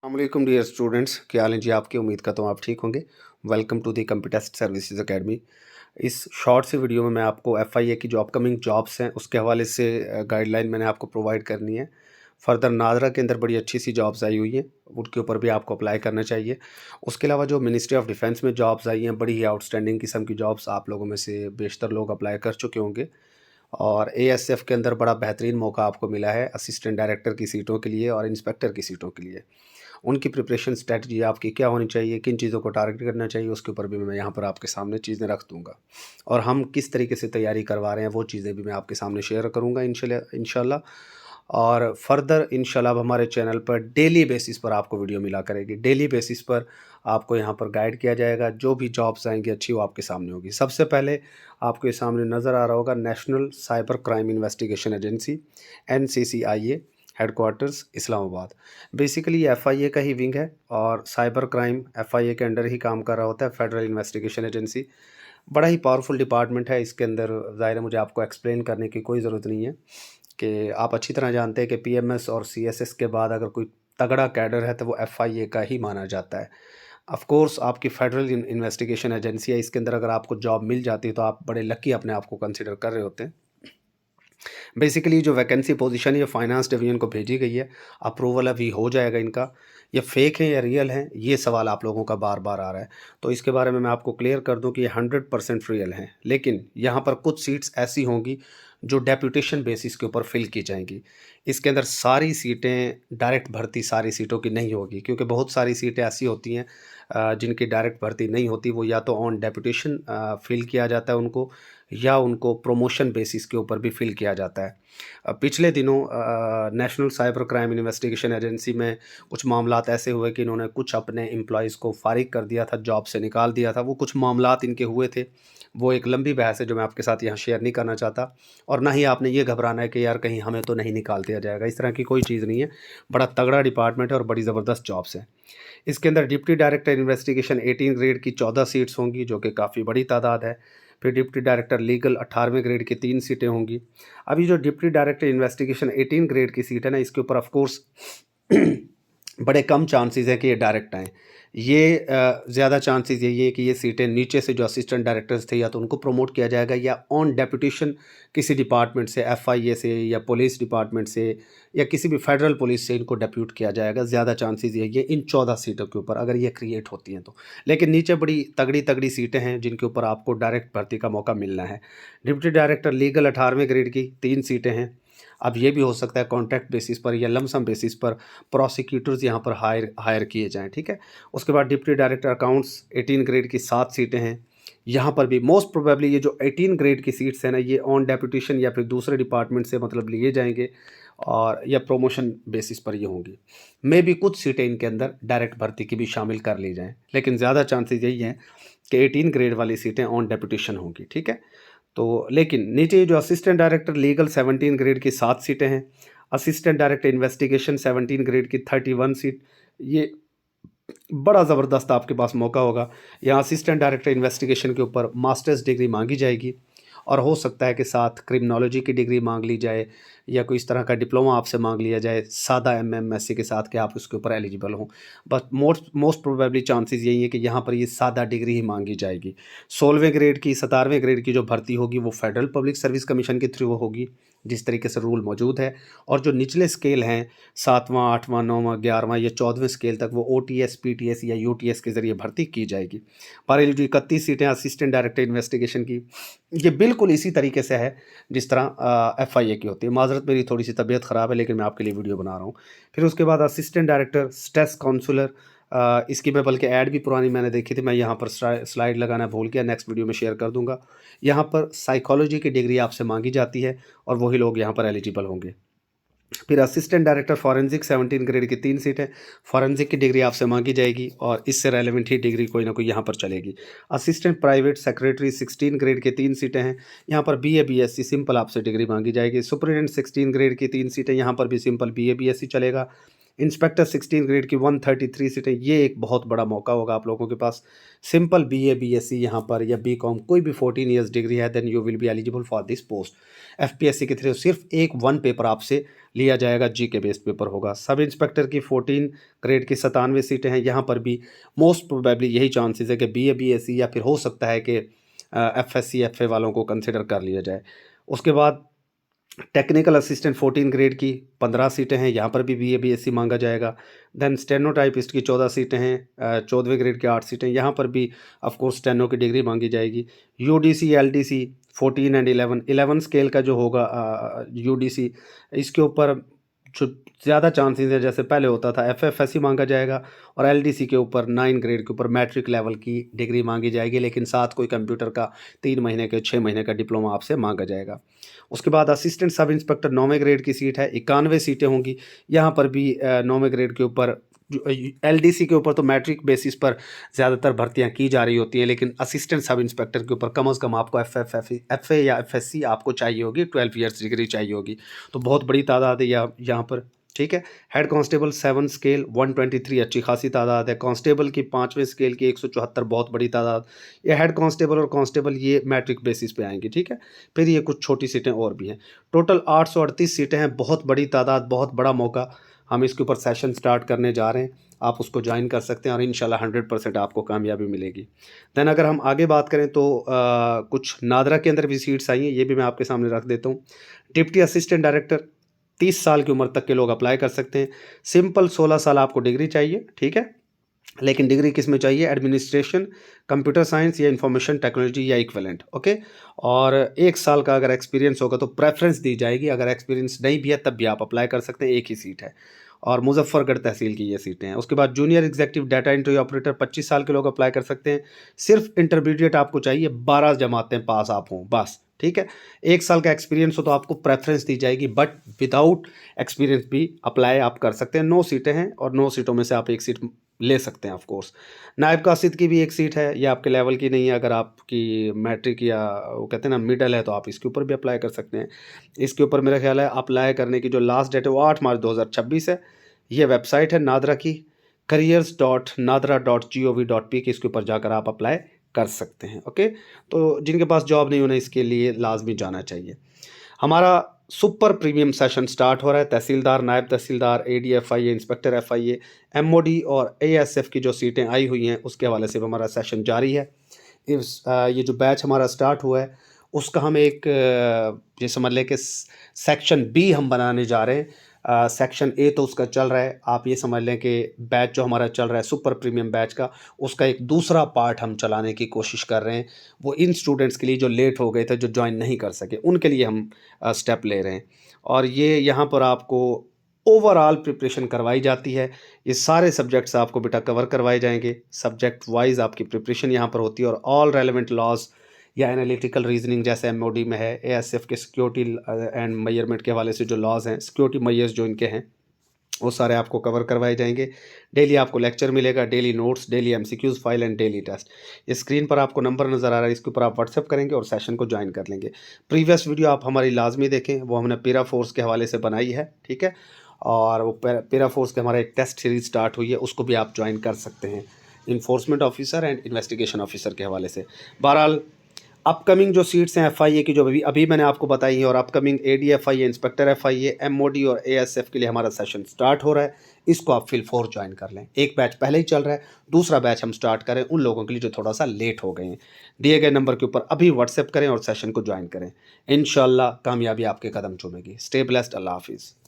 अस्सलामुअलैकुम dear students, क्या हाल है जी आपके। उम्मीद करता हूँ आप ठीक होंगे। Welcome to the computer services academy. इस शॉर्ट से वीडियो में मैं आपको एफआईए की जो अपकमिंग जॉब्स हैं उसके हवाले से गाइडलाइन मैंने आपको प्रोवाइड करनी है। फर्दर नादरा के अंदर बड़ी अच्छी सी जॉब्स आई हुई हैं, उनके ऊपर भी आपको अप्लाई करना चाहिए। उसके अलावा जो मिनिस्ट्री ऑफ डिफेंस में जॉब्स आई हैं, बड़ी ही आउटस्टैंडिंग किस्म की जॉब्स आप लोगों में से बेशतर लोग अप्लाई कर चुके होंगे। और एएसएफ के अंदर बड़ा बेहतरीन मौका आपको मिला है असिस्टेंट डायरेक्टर की सीटों के लिए और इंस्पेक्टर की सीटों के लिए। उनकी प्रिपरेशन स्ट्रैटेजी आपकी क्या होनी चाहिए, किन चीज़ों को टारगेट करना चाहिए, उसके ऊपर भी मैं यहाँ पर आपके सामने चीज़ें रख दूँगा। और हम किस तरीके से तैयारी करवा रहे हैं वो चीज़ें भी मैं आपके सामने शेयर करूँगा इंशाल्लाह। और फर्दर इंशाल्लाह अब हमारे चैनल पर डेली बेसिस पर आपको वीडियो मिला करेगी। डेली बेसिस पर आपको यहाँ पर गाइड किया जाएगा, जो भी जॉब्स आएँगी अच्छी वो आपके सामने होगी। सबसे पहले आपके सामने नज़र आ रहा होगा national cyber crime investigation agency NCCIA, headquarters Islamabad. Basically ये एफआईए का ही विंग है और साइबर क्राइम एफआईए के अंडर ही काम कर रहा होता है, फेडरल इन्वेस्टिगेशन एजेंसी। बड़ा ही पावरफुल डिपार्टमेंट है। इसके अंदर ज़ाहिर है मुझे आपको एक्सप्लेन करने की कोई ज़रूरत नहीं है कि आप अच्छी तरह जानते हैं कि पीएमएस और सीएसएस के बाद अगर कोई तगड़ा कैडर है तो वो एफआईए का ही माना जाता है। ऑफ कोर्स आपकी फेडरल इन्वेस्टिगेशन एजेंसी है, इसके अंदर अगर आपको जॉब मिल जाती है तो आप बड़े लकी अपने आप को कंसिडर कर रहे होते हैं। बेसिकली जो वैकेंसी पोजीशन ये फाइनेंस डिवीजन को भेजी गई है, अप्रूवल अभी हो जाएगा इनका। ये फेक है या रियल है, ये सवाल आप लोगों का बार बार आ रहा है, तो इसके बारे में मैं आपको क्लियर कर दूं कि ये 100% रियल हैं। लेकिन यहाँ पर कुछ सीट्स ऐसी होंगी जो डेप्यूटेशन बेसिस के ऊपर फिल की जाएंगी। इसके अंदर सारी सीटें डायरेक्ट भर्ती सारी सीटों की नहीं होगी, क्योंकि बहुत सारी सीटें ऐसी होती हैं जिनकी डायरेक्ट भर्ती नहीं होती। वो या तो ऑन डेप्यूटेशन फिल किया जाता है उनको, या उनको प्रमोशन बेसिस के ऊपर भी फिल किया जाता है। पिछले दिनों national cyber crime investigation agency में कुछ मामलात ऐसे हुए कि इन्होंने कुछ अपने एम्प्लॉयज़ को फारिग कर दिया था, जॉब से निकाल दिया था। वो कुछ मामलात इनके हुए थे, वो एक लंबी बहस है जो मैं आपके साथ यहाँ शेयर नहीं करना चाहता। और ना ही आपने ये घबराना है कि यार कहीं हमें तो नहीं निकाल दिया जाएगा, इस तरह की कोई चीज़ नहीं है। बड़ा तगड़ा डिपार्टमेंट है और बड़ी ज़बरदस्त जॉब्स हैं। इसके अंदर डिप्टी डायरेक्टर इन्वेस्टिगेशन 18 ग्रेड की 14 सीट्स होंगी, जो कि काफ़ी बड़ी तादाद है। फिर डिप्टी डायरेक्टर लीगल 18वें ग्रेड की 3 सीटें होंगी। अभी जो डिप्टी डायरेक्टर इन्वेस्टिगेशन 18 ग्रेड की सीट है ना, इसके ऊपर ऑफ कोर्स बड़े कम चांसेस हैं कि ये डायरेक्ट आएँ। ये ज़्यादा चांसेस यही है कि ये सीटें नीचे से जो असिस्टेंट डायरेक्टर्स थे या तो उनको प्रमोट किया जाएगा, या ऑन डेपुटेशन किसी डिपार्टमेंट से, एफआईए से या पुलिस डिपार्टमेंट से या किसी भी फेडरल पुलिस से इनको डेप्यूट किया जाएगा। ज़्यादा चांसेस यही है इन 14 सीटों के ऊपर, अगर ये क्रिएट होती हैं तो। लेकिन नीचे बड़ी तगड़ी तगड़ी सीटें हैं जिनके ऊपर आपको डायरेक्ट भर्ती का मौका मिलना है। डिप्टी डायरेक्टर लीगल 18वें ग्रेड की 3 सीटें हैं। अब ये भी हो सकता है कॉन्ट्रैक्ट बेसिस पर या लमसम बेसिस पर प्रोसिक्यूटर्स यहाँ पर हायर किए जाएँ, ठीक है। उसके बाद डिप्टी डायरेक्टर अकाउंट्स 18 ग्रेड की 7 सीटें हैं। यहाँ पर भी मोस्ट प्रोबेबली ये जो 18 ग्रेड की सीट्स हैं ना, ये ऑन डेपुटेशन या फिर दूसरे डिपार्टमेंट से मतलब लिए जाएंगे और या प्रोमोशन बेसिस पर ये होंगी। मे भी कुछ सीटें इनके अंदर डायरेक्ट भर्ती की भी शामिल कर ली जाएँ, लेकिन ज़्यादा चांसेस यही हैं कि 18 ग्रेड वाली सीटें ऑन डेपुटेशन होंगी, ठीक है। तो लेकिन नीचे जो असिस्टेंट डायरेक्टर लीगल 17 ग्रेड की 7 सीटें हैं। असिस्टेंट डायरेक्टर इन्वेस्टिगेशन 17 ग्रेड की 31 सीट। ये बड़ा ज़बरदस्त आपके पास मौका होगा। यहाँ असिस्टेंट डायरेक्टर इन्वेस्टिगेशन के ऊपर मास्टर्स डिग्री मांगी जाएगी, और हो सकता है कि साथ क्रिमिनोलॉजी की डिग्री मांग ली जाए या कोई इस तरह का डिप्लोमा आपसे मांग लिया जाए सादा MMSC के साथ, कि आप उसके ऊपर एलिजिबल हों। But most most probably chances यही है कि यहाँ पर ये सादा डिग्री ही मांगी जाएगी। 16वें ग्रेड की 17वें ग्रेड की जो भर्ती होगी वो फेडरल पब्लिक सर्विस कमीशन के थ्रू होगी, जिस तरीके से रूल मौजूद है। और जो निचले स्केल हैं 7वां 8वां 9वां 11वां या 14वें स्केल तक, वो OTS PTS या UTS के ज़रिए भर्ती की जाएगी। पर ये जो 31 सीटें असिस्टेंट डायरेक्टर इन्वेस्टिगेशन की, ये बिल्कुल इसी तरीके से है जिस तरह एफआईए की होती है। माज़रत मेरी थोड़ी सी तबीयत ख़राब है, लेकिन मैं आपके लिए वीडियो बना रहा हूँ। फिर उसके बाद असिस्टेंट डायरेक्टर स्ट्रेस काउंसलर, इसकी मैं बल्कि ऐड भी पुरानी मैंने देखी थी, मैं यहाँ पर स्लाइड लगाना भूल गया, नेक्स्ट वीडियो में शेयर कर दूंगा। यहाँ पर साइकोलॉजी की डिग्री आपसे मांगी जाती है और वही लोग यहाँ पर एलिजिबल होंगे। फिर असिस्टेंट डायरेक्टर फॉरेंसिक 17 ग्रेड की 3 सीटें। फॉरेंसिक की डिग्री आपसे मांगी जाएगी और इससे रेलेवेंट ही डिग्री कोई ना कोई यहाँ पर चलेगी। असिस्टेंट प्राइवेट सेक्रेटरी 16 ग्रेड की 3 सीटें हैं। यहाँ पर BA BSc सिंपल आपसे डिग्री मांगी जाएगी। सुपरिटेंडेंट 16 ग्रेड की 3 सीटें, यहाँ पर भी सिंपल BA BSc चलेगा। इंस्पेक्टर 16 ग्रेड की 133 सीटें, ये एक बहुत बड़ा मौका होगा आप लोगों के पास। सिंपल बीए, बीएससी यहाँ पर या बीकॉम, कोई भी 14 ईयर्स डिग्री है, then you will be eligible for this post. FPSC के थ्रू सिर्फ एक वन पेपर आपसे लिया जाएगा, जीके बेस्ड पेपर होगा। सब इंस्पेक्टर की 14 ग्रेड की 97 सीटें हैं, यहाँ पर भी मोस्ट प्रोबेबली यही चांसेस है कि बीए, बीएससी या फिर हो सकता है कि एफएससी, एफए वालों को कंसिडर कर लिया जाए। उसके बाद टेक्निकल असिस्टेंट 14 ग्रेड की 15 सीटें हैं, यहाँ पर भी बीए, बीएससी मांगा जाएगा। देन स्टेनोटाइपिस्ट की 14 सीटें हैं, 14वें ग्रेड की 8 सीटें, यहाँ पर भी ऑफ कोर्स स्टेनो की डिग्री मांगी जाएगी। यूडीसी, एलडीसी 14 एंड 11 स्केल का जो होगा यूडीसी, इसके ऊपर जो ज़्यादा चांसेस है, जैसे पहले होता था एफएफएससी मांगा जाएगा, और एलडीसी के ऊपर 9 ग्रेड के ऊपर मैट्रिक लेवल की डिग्री मांगी जाएगी, लेकिन साथ कोई कंप्यूटर का 3 महीने के 6 महीने का डिप्लोमा आपसे मांगा जाएगा। उसके बाद असिस्टेंट सब इंस्पेक्टर 9वें ग्रेड की सीट है, 91 सीटें होंगी, यहाँ पर भी 9वें ग्रेड के ऊपर। एलडीसी के ऊपर तो मैट्रिक बेसिस पर ज़्यादातर भर्तियां की जा रही होती हैं, लेकिन असिस्टेंट सब इंस्पेक्टर के ऊपर कम से कम आपको एफए या एफएससी आपको चाहिए होगी, 12 ईयर्स डिग्री चाहिए होगी, तो बहुत बड़ी तादाद है यहाँ पर। ठीक है। हेड कांस्टेबल 7 स्केल 123, अच्छी खासी तादाद है। कांस्टेबल की 5वें स्केल की 174, बहुत बड़ी तादाद। ये हेड कांस्टेबल और कांस्टेबल ये मैट्रिक बेसिस पे आएंगी। ठीक है। फिर ये कुछ छोटी सीटें और भी हैं। टोटल 838 सीटें हैं, बहुत बड़ी तादाद, बहुत बड़ा मौका। हम इसके ऊपर सेशन स्टार्ट करने जा रहे हैं, आप उसको ज्वाइन कर सकते हैं और इंशाल्लाह 100% आपको कामयाबी मिलेगी। देन अगर हम आगे बात करें तो कुछ नादरा के अंदर भी सीट्स आई हैं, ये भी मैं आपके सामने रख देता हूँ। डिप्टी असिस्टेंट डायरेक्टर 30 साल की उम्र तक के लोग अप्लाई कर सकते हैं। सिंपल 16 साल आपको डिग्री चाहिए। ठीक है। लेकिन डिग्री किस में चाहिए? एडमिनिस्ट्रेशन, कंप्यूटर साइंस या इंफॉर्मेशन टेक्नोलॉजी या इक्विवेलेंट। ओके। और 1 साल का अगर एक्सपीरियंस होगा तो प्रेफरेंस दी जाएगी, अगर एक्सपीरियंस नहीं भी है तब भी आप अप्लाई कर सकते हैं, एक ही सीट है और मुजफ्फरगढ़ तहसील की ये सीटें हैं। उसके बाद junior executive data entry operator 25 साल के लोग अप्लाई कर सकते हैं। सिर्फ इंटरमीडिएट आपको चाहिए, 12 जमातें पास आप हों बस। ठीक है। 1 साल का एक्सपीरियंस हो तो आपको प्रेफरेंस दी जाएगी, बट विदाउट एक्सपीरियंस भी अप्लाई आप कर सकते हैं। 9 सीटें हैं और 9 सीटों में से आप एक सीट ले सकते हैं ऑफ कोर्स। नायब कासिद की भी एक सीट है, ये आपके लेवल की नहीं है, अगर आपकी मैट्रिक या वो कहते हैं ना मिडल है तो आप इसके ऊपर भी अप्लाई कर सकते हैं। इसके ऊपर मेरा ख्याल है अप्लाई करने की जो लास्ट डेट है वो 8 मार्च 2026 है। ये वेबसाइट है नादरा की, careers.nadra.gov.p की, इसके ऊपर जाकर आप अप्लाई कर सकते हैं। ओके। तो जिनके पास जॉब नहीं उन्हें इसके लिए लाजमी जाना चाहिए। हमारा सुपर प्रीमियम सेशन स्टार्ट हो रहा है। तहसीलदार, नायब तहसीलदार, एडीएफआईए, इंस्पेक्टर एफआईए, एमओडी और एएसएफ की जो सीटें आई हुई हैं उसके हवाले से हमारा सेशन जारी है। ये जो बैच हमारा स्टार्ट हुआ है उसका हम एक ये समझ लें कि सेक्शन बी हम बनाने जा रहे हैं। सेक्शन ए तो उसका चल रहा है, आप ये समझ लें कि बैच जो हमारा चल रहा है सुपर प्रीमियम बैच का, उसका एक दूसरा पार्ट हम चलाने की कोशिश कर रहे हैं। वो इन स्टूडेंट्स के लिए जो लेट हो गए थे, जो ज्वाइन नहीं कर सके, उनके लिए हम स्टेप ले रहे हैं। और ये यहाँ पर आपको ओवरऑल प्रिपरेशन करवाई जाती है। ये सारे सब्जेक्ट्स आपको बेटा कवर करवाए जाएंगे, सब्जेक्ट वाइज आपकी प्रिपरेशन यहाँ पर होती है। और ऑल रेलेवेंट लॉज या एनालिटिकल रीजनिंग जैसे एमओडी में है, एएसएफ के सिक्योरिटी एंड मेजरमेंट के हवाले से जो लॉज हैं, सिक्योरिटी मेजर्स जो इनके हैं, वो सारे आपको कवर करवाए जाएंगे। डेली आपको लेक्चर मिलेगा, daily notes, daily MCQs file and daily test. इस स्क्रीन पर आपको नंबर नज़र आ रहा है, इसके ऊपर आप व्हाट्सएप करेंगे और सेशन को ज्वाइन कर लेंगे। प्रीवियस वीडियो आप हमारी लाजमी देखें, वो हमने पेरा फोर्स के हवाले से बनाई है। ठीक है। और वो पेरा फोर्स के हमारा एक टेस्ट सीरीज स्टार्ट हुई है, उसको भी आप ज्वाइन कर सकते हैं, enforcement officer and investigation officer के हवाले से। बहरहाल अपकमिंग जो सीट्स हैं एफआईए की जो अभी मैंने आपको बताई हैं, और अपकमिंग एडीएफआईए, इंस्पेक्टर एफआईए, एमओडी और एएसएफ के लिए हमारा सेशन स्टार्ट हो रहा है। इसको आप फिल 4 ज्वाइन कर लें। एक बैच पहले ही चल रहा है, दूसरा बैच हम स्टार्ट करें उन लोगों के लिए जो थोड़ा सा लेट हो गए हैं। दिए गए नंबर के ऊपर अभी व्हाट्सएप करें और सेशन को ज्वाइन करें। इंशाल्लाह कामयाबी आपके कदम चूमेगी। Stay blessed. अल्लाह हाफिज़।